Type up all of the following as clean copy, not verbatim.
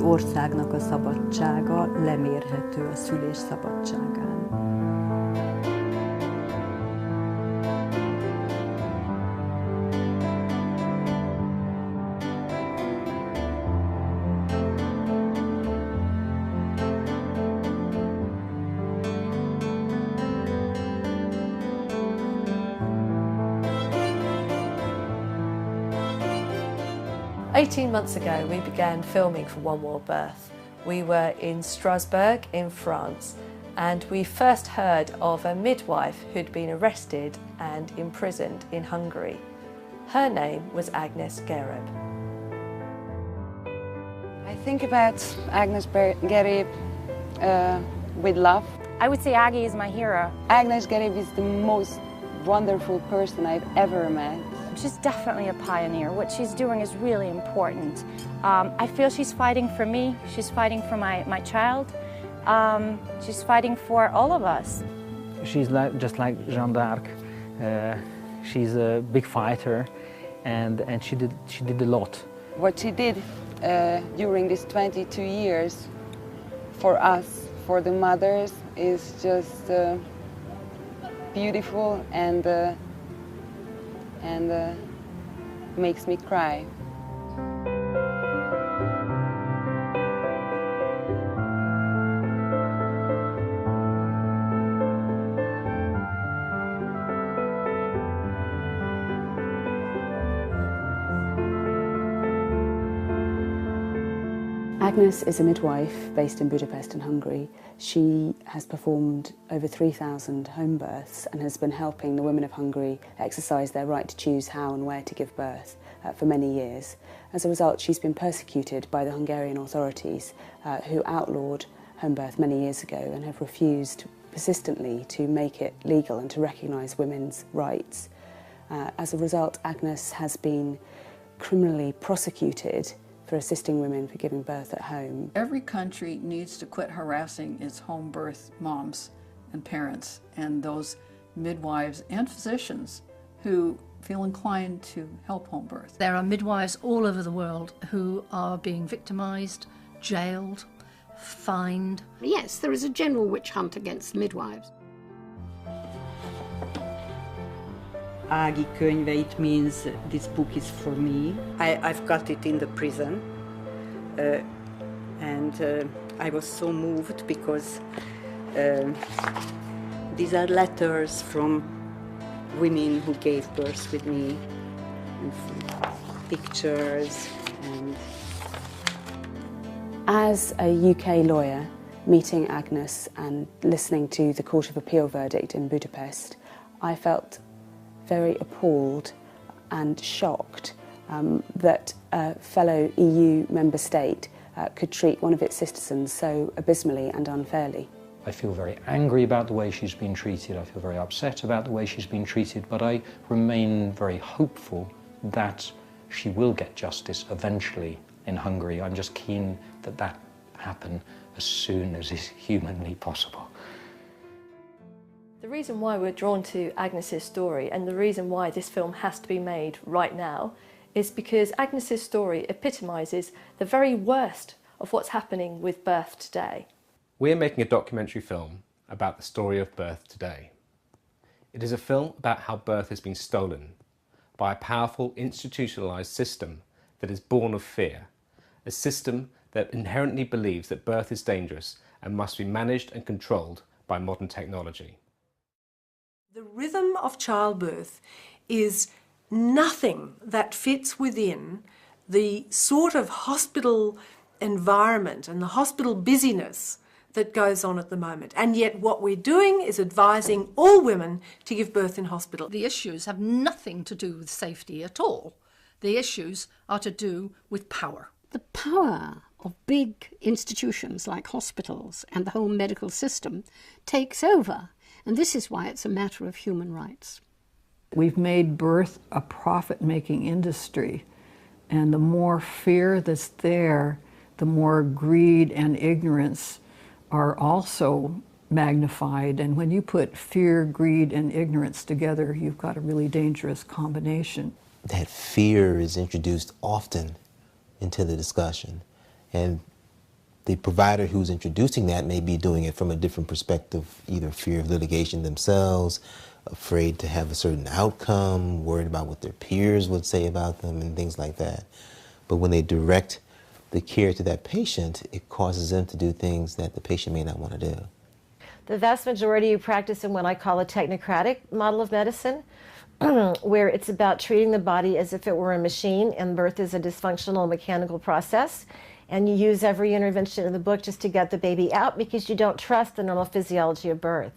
egy országnak a szabadsága lemérhető a szülés szabadságán. "18 months ago, we began filming for One More Birth. We were in Strasbourg in France, and we first heard of a midwife who'd been arrested and imprisoned in Hungary. Her name was Áγκνες Γκέρεμπ. I think about Áγκnес Γκέρεμπ with love. I would say Ági is my hero. Áγκnес Γκέρεμπ is the most wonderful person I've ever met. She's definitely a pioneer. What she's doing is really important. I feel she's fighting for me. She's fighting for my child. She's fighting for all of us. She's just like Jeanne d'Arc. She's a big fighter, and she did a lot. What she did during these 22 years for us, for the mothers, is just beautiful and makes me cry. Ágnes is a midwife based in Budapest in Hungary. She has performed over 3,000 home births and has been helping the women of Hungary exercise their right to choose how and where to give birth for many years. As a result, she's been persecuted by the Hungarian authorities who outlawed home birth many years ago and have refused persistently to make it legal and to recognise women's rights. As a result, Ágnes has been criminally prosecuted for assisting women for giving birth at home. Every country needs to quit harassing its home birth moms and parents and those midwives and physicians who feel inclined to help home birth. There are midwives all over the world who are being victimised, jailed, fined. Yes, there is a general witch hunt against midwives. Ági könyve, it means this book is for me. I've got it in the prison, and I was so moved because these are letters from women who gave birth with me, and pictures. And as a UK lawyer, meeting Ágnes and listening to the Court of Appeal verdict in Budapest, I felt very appalled and shocked that a fellow EU member state could treat one of its citizens so abysmally and unfairly. I feel very angry about the way she's been treated, I feel very upset about the way she's been treated, but I remain very hopeful that she will get justice eventually in Hungary. I'm just keen that that happen as soon as is humanly possible. The reason why we're drawn to Ágnes's story and the reason why this film has to be made right now is because Ágnes's story epitomises the very worst of what's happening with birth today. We're making a documentary film about the story of birth today. It is a film about how birth has been stolen by a powerful institutionalised system that is born of fear, a system that inherently believes that birth is dangerous and must be managed and controlled by modern technology. The rhythm of childbirth is nothing that fits within the sort of hospital environment and the hospital busyness that goes on at the moment. And yet what we're doing is advising all women to give birth in hospital. The issues have nothing to do with safety at all. The issues are to do with power. The power of big institutions like hospitals and the whole medical system takes over. And this is why it's a matter of human rights. We've made birth a profit-making industry, and the more fear that's there, the more greed and ignorance are also magnified. And when you put fear, greed, and ignorance together, you've got a really dangerous combination. That fear is introduced often into the discussion, and the provider who's introducing that may be doing it from a different perspective, either fear of litigation themselves, afraid to have a certain outcome, worried about what their peers would say about them and things like that. But when they direct the care to that patient, it causes them to do things that the patient may not want to do. The vast majority practice in what I call a technocratic model of medicine, where it's about treating the body as if it were a machine and birth is a dysfunctional mechanical process. And you use every intervention in the book just to get the baby out because you don't trust the normal physiology of birth.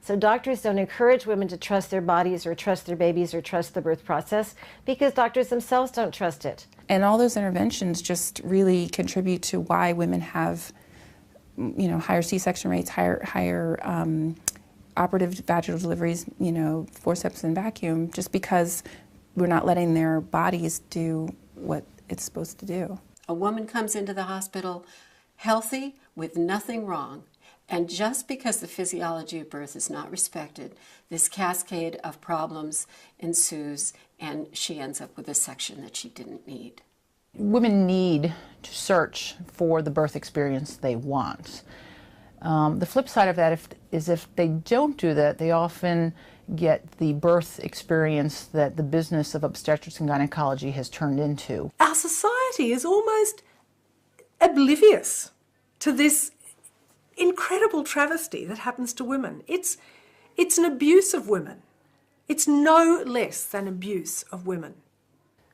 So doctors don't encourage women to trust their bodies or trust their babies or trust the birth process because doctors themselves don't trust it. And all those interventions just really contribute to why women have, you know, higher C-section rates, higher operative vaginal deliveries, you know, forceps and vacuum, just because we're not letting their bodies do what it's supposed to do. A woman comes into the hospital healthy with nothing wrong, and just because the physiology of birth is not respected, this cascade of problems ensues and she ends up with a section that she didn't need. Women need to search for the birth experience they want. The flip side of that is if they don't do that, they often get the birth experience that the business of obstetrics and gynecology has turned into. Our society is almost oblivious to this incredible travesty that happens to women. It's an abuse of women. It's no less than abuse of women.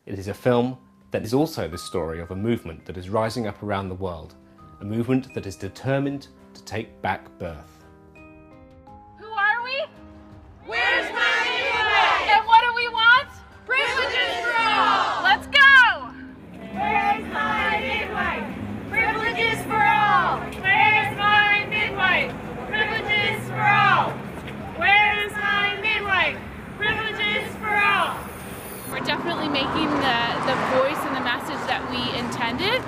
It is a film that is also the story of a movement that is rising up around the world, a movement that is determined to take back birth. Who are we? Where's my midwife? And what do we want? Privileges for all! Let's go! Where's my midwife? Privileges for all! Where's my midwife? Privileges for all! Where's my midwife? Privileges for all! We're definitely making the voice and the message that we intended,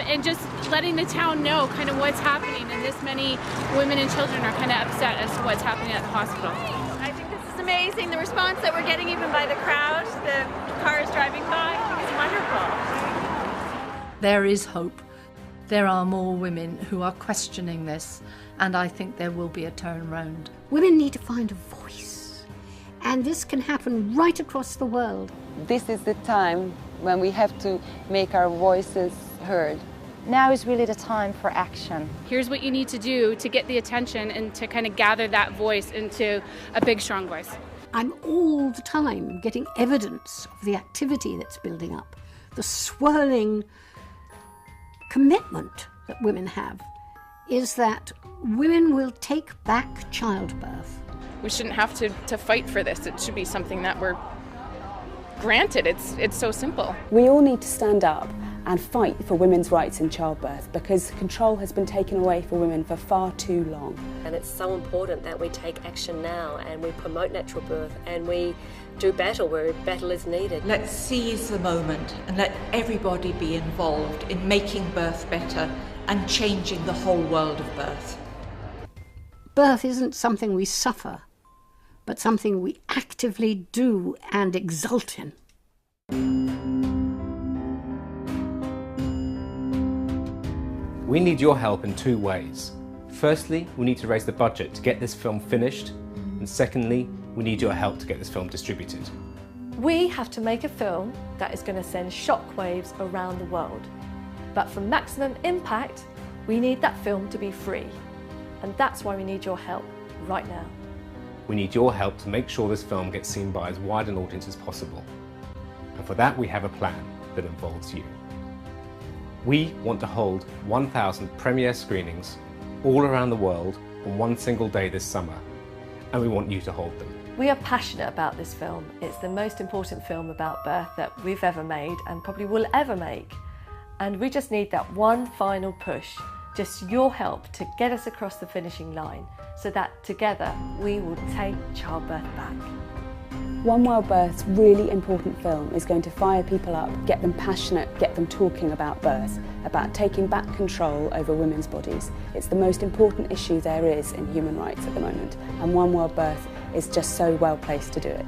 and just letting the town know kind of what's happening, and this many women and children are kind of upset as to what's happening at the hospital. I think this is amazing. The response that we're getting even by the crowd, the cars driving by, I think it's wonderful. There is hope. There are more women who are questioning this, and I think there will be a turnaround. Women need to find a voice, and this can happen right across the world. This is the time when we have to make our voices heard. Now is really the time for action. Here's what you need to do to get the attention and to kind of gather that voice into a big, strong voice. I'm all the time getting evidence of the activity that's building up, the swirling commitment that women have, is that women will take back childbirth. We shouldn't have to fight for this. It should be something that we're granted. It's so simple. We all need to stand up and fight for women's rights in childbirth because control has been taken away for women for far too long. And it's so important that we take action now and we promote natural birth and we do battle where battle is needed. Let's seize the moment and let everybody be involved in making birth better and changing the whole world of birth. Birth isn't something we suffer, but something we actively do and exult in. We need your help in two ways. Firstly, we need to raise the budget to get this film finished, and secondly, we need your help to get this film distributed. We have to make a film that is going to send shockwaves around the world. But for maximum impact, we need that film to be free. And that's why we need your help right now. We need your help to make sure this film gets seen by as wide an audience as possible. And for that, we have a plan that involves you. We want to hold 1,000 premiere screenings all around the world on one single day this summer, and we want you to hold them. We are passionate about this film. It's the most important film about birth that we've ever made and probably will ever make. And we just need that one final push, just your help to get us across the finishing line so that together we will take childbirth back. One Wild Birth's really important film is going to fire people up, get them passionate, get them talking about birth, about taking back control over women's bodies. It's the most important issue there is in human rights at the moment, and One Wild Birth is just so well placed to do it.